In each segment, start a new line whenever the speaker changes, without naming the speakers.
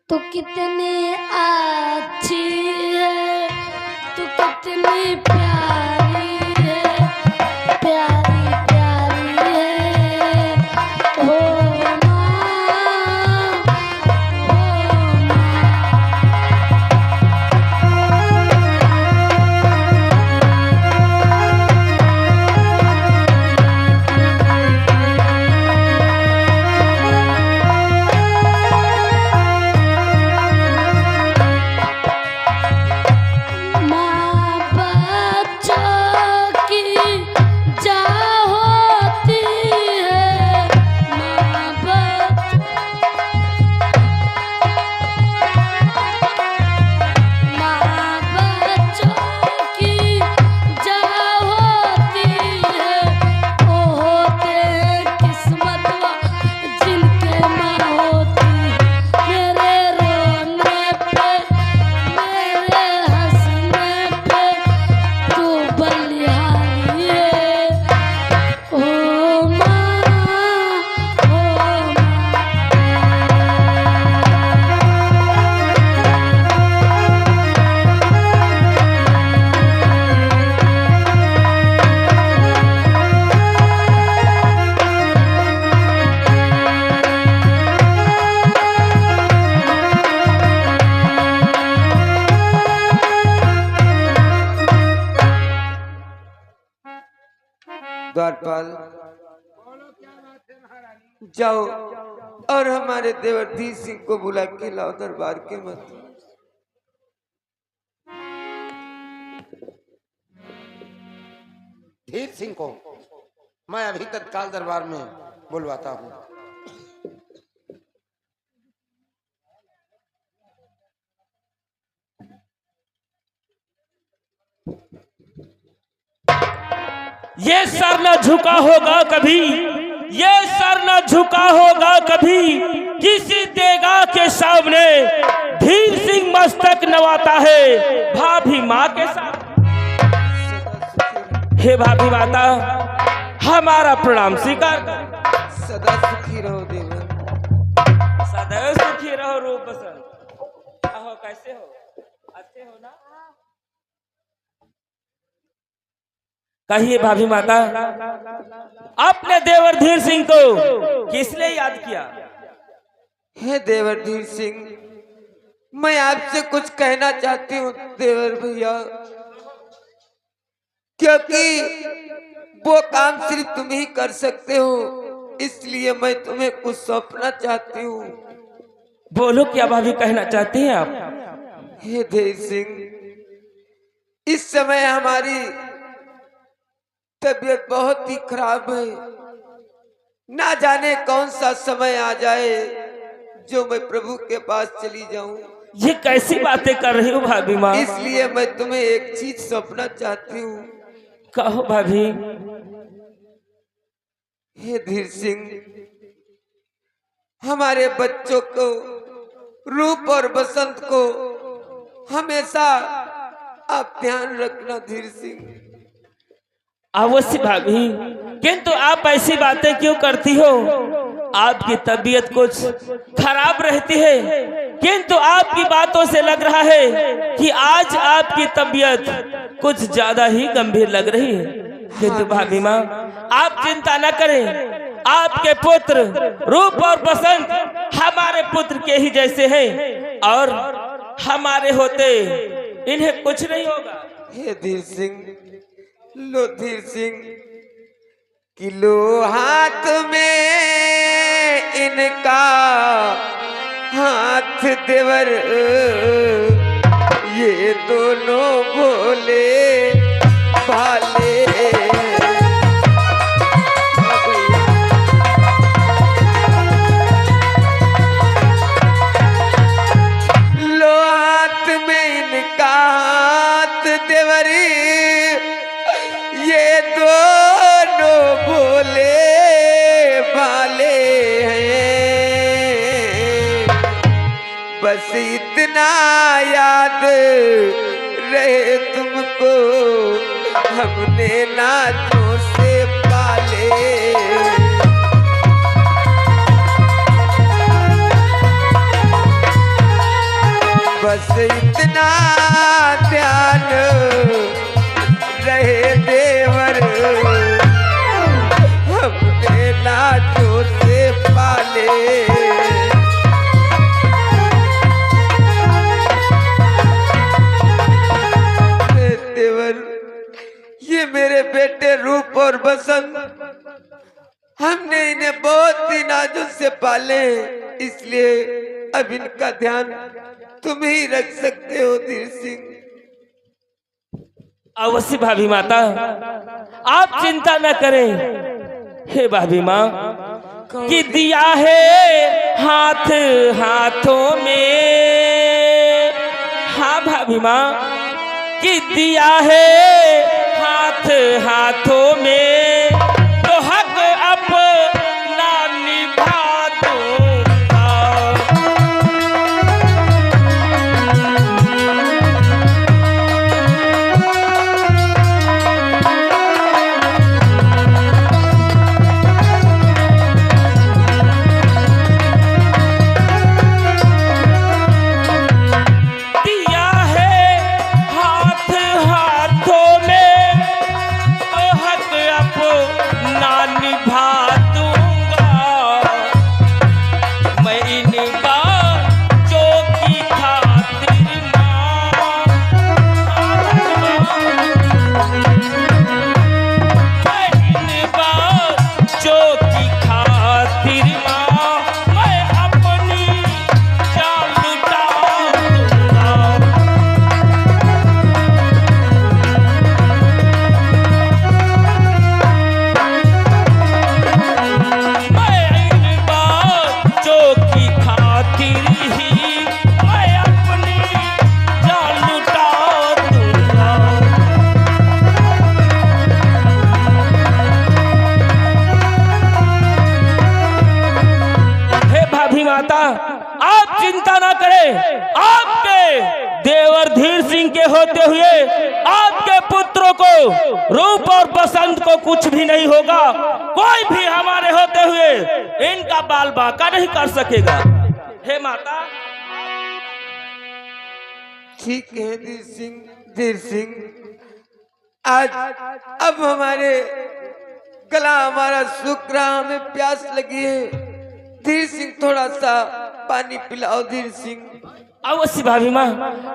तू कितनी अच्छी है, तू कितनी प्यारी है, प्यारी प्यारी है ओ
द्वारपाल जाओ और हमारे देवर धीर सिंह को बुला के लाओ दरबार के मध्य।
धीर सिंह को मैं अभी तत्काल दरबार में बुलवाता हूँ।
ये सर न झुका होगा कभी, ये सर न झुका होगा कभी, किसी देगा के सामने धीर सिंह मस्तक नवाता है भाभी माँ के साथ। हे भाभी माता हमारा प्रणाम स्वीकार कर।
सदा सुखी रहो देवर,
सदैव सुखी रहो रूप बसंत। आहो कैसे हो, अच्छे हो ना? कहिए भाभी माता आपने देवर धीर सिंह को किस लिए याद किया?
हे देवर धीर सिंह, मैं आपसे कुछ कहना चाहती हूँ देवर भैया, क्योंकि वो काम सिर्फ तुम ही कर सकते हो, इसलिए मैं तुम्हें कुछ सौंपना चाहती हूँ।
बोलो क्या भाभी कहना चाहती हैं आप?
हे धीर सिंह, इस समय हमारी तबीयत बहुत ही खराब है, ना जाने कौन सा समय आ जाए जो मैं प्रभु के पास चली जाऊं।
ये कैसी बातें कर रही हो भाभी माँ?
इसलिए मैं तुम्हें एक चीज सौंपना चाहती हूँ।
कहो भाभी।
हे धीर सिंह, हमारे बच्चों को रूप और बसंत को हमेशा आप ध्यान रखना धीर सिंह।
अवश्य भाभी, किंतु आप ऐसी बातें क्यों करती हो? आपकी तबीयत कुछ खराब रहती है, किंतु आपकी बातों से लग रहा है कि आज आपकी तबीयत कुछ ज्यादा ही गंभीर लग रही है। किंतु भाभी माँ आप चिंता न करें, आपके पुत्र रूप और बसंत हमारे पुत्र के ही जैसे हैं और हमारे होते इन्हें कुछ नहीं होगा।
हे धीर सिंह, लो धीर सिंह, किलो हाथ में इनका हाथ देवर, ये दोनों भोले भाले। लो हाथ में इनका हाथ देवरी, ये दोनों भोले भाले हैं। बस इतना याद रहे तुमको, हमने नाचों से पाले। बस इतना ध्यान रहे देवर, अपने लाजों से पाले। देवर, ये मेरे बेटे रूप और बसंत, हमने इन्हें बहुत ही नाजुक से पाले, इसलिए अब इनका ध्यान तुम ही रख सकते हो धीर सिंह।
अवश्य भाभी माता, आप चिंता न करें। हे भाभी माँ, कि दिया है हाथ हाथों में, हाँ भाभी माँ, कि दिया है हाथ हाथों में, तो हक अपना निभा दूंगा। दिया है हाथ हाथों में, तो हक अपना निभा दूंगा। मैं इनका जो की खातिर माँ, मैं इनका जो की खातिर माँ, मैं अपनी जान लुटा दूंगा। मैं इन बातों की खातिर ही मैं अपनी जान लुटा दूंगा। हे भाभी माता, आप चिंता ना करें। आपके देवर धीर सिंह के होते हुए आपके पुत्रों को, रूप और बसंत को कुछ भी नहीं होगा। कोई भी हमारे होते हुए इनका बाल बांका नहीं कर सकेगा। हे माता,
ठीक है धीर सिंह, आज अब हमारे गला हमारा सूख रहा, हमें प्यास लगी है। धीर सिंह थोड़ा सा पानी पिलाओ धीर सिंह।
अवश्य भाभी माँ,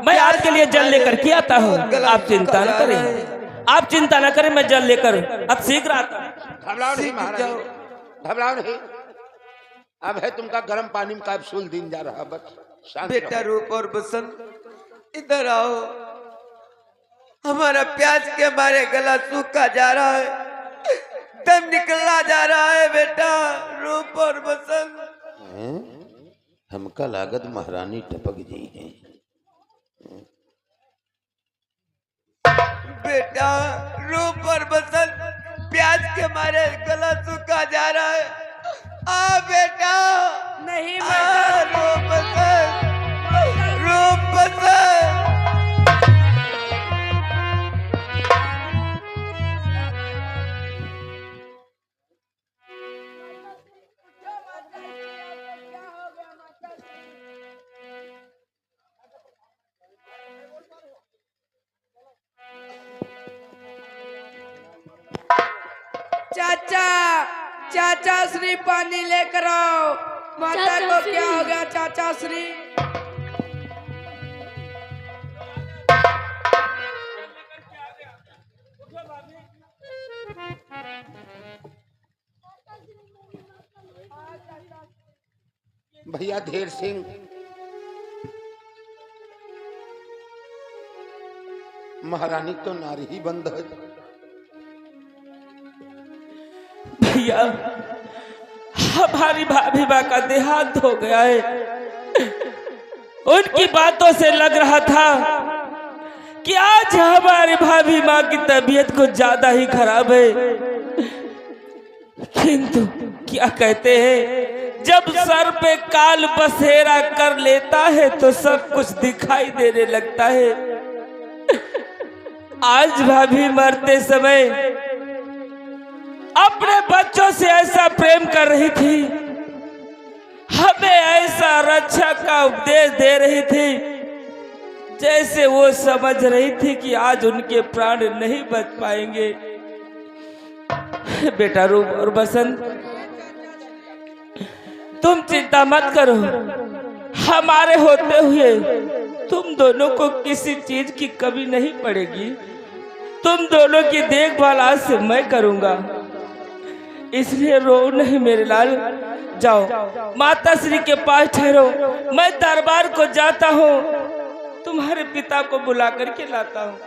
मैं आपके लिए जल लेकर के आता हूँ। आप चिंता न करें, आप चिंता न करें, मैं जल लेकर अब शीघ्र आता हूँ।
घबराओ नहीं
सीख
महाराज,
जाओ।
घबराओ नहीं। अब है तुमका गर्म पानी में कैप्सूल दिन जा रहा, बस शांत
बेटा
रहो।
रूप और बसंत इधर आओ, हमारा प्यास के मारे गला सूखा जा रहा है, दम निकलना जा रहा है। बेटा रूप और बसंत,
हमका लागत महारानी टपक जी है।
बेटा रूप और बसंत, प्यास के मारे गला सूखा जा रहा है। आ बेटा,
नहीं
आ रूप बसंत, रूप बसंत।
चाचा, चाचा श्री पानी लेकर आओ। माता
चाचा
को
श्री।
क्या हो गया चाचा श्री?
भैया धीर सिंह, महारानी तो नारी ही बंद है।
भैया, हमारी भाभी माँ का देहांत हो गया है। उनकी बातों से लग रहा था कि आज हमारी भाभी माँ की तबीयत कुछ ज्यादा ही खराब है, किंतु क्या कहते हैं, जब सर पे काल बसेरा कर लेता है तो सब कुछ दिखाई देने लगता है। आज भाभी मरते समय अपने बच्चों से ऐसा प्रेम कर रही थी, हमें ऐसा रक्षा का उपदेश दे रही थी जैसे वो समझ रही थी कि आज उनके प्राण नहीं बच पाएंगे। बेटा रूप और बसंत, तुम चिंता मत करो, हमारे होते हुए तुम दोनों को किसी चीज की कमी नहीं पड़ेगी। तुम दोनों की देखभाल आज से मैं करूंगा, इसलिए रो नहीं मेरे लाल। जाओ माता श्री के पास ठहरो, मैं दरबार को जाता हूँ, तुम्हारे पिता को बुला करके लाता हूँ।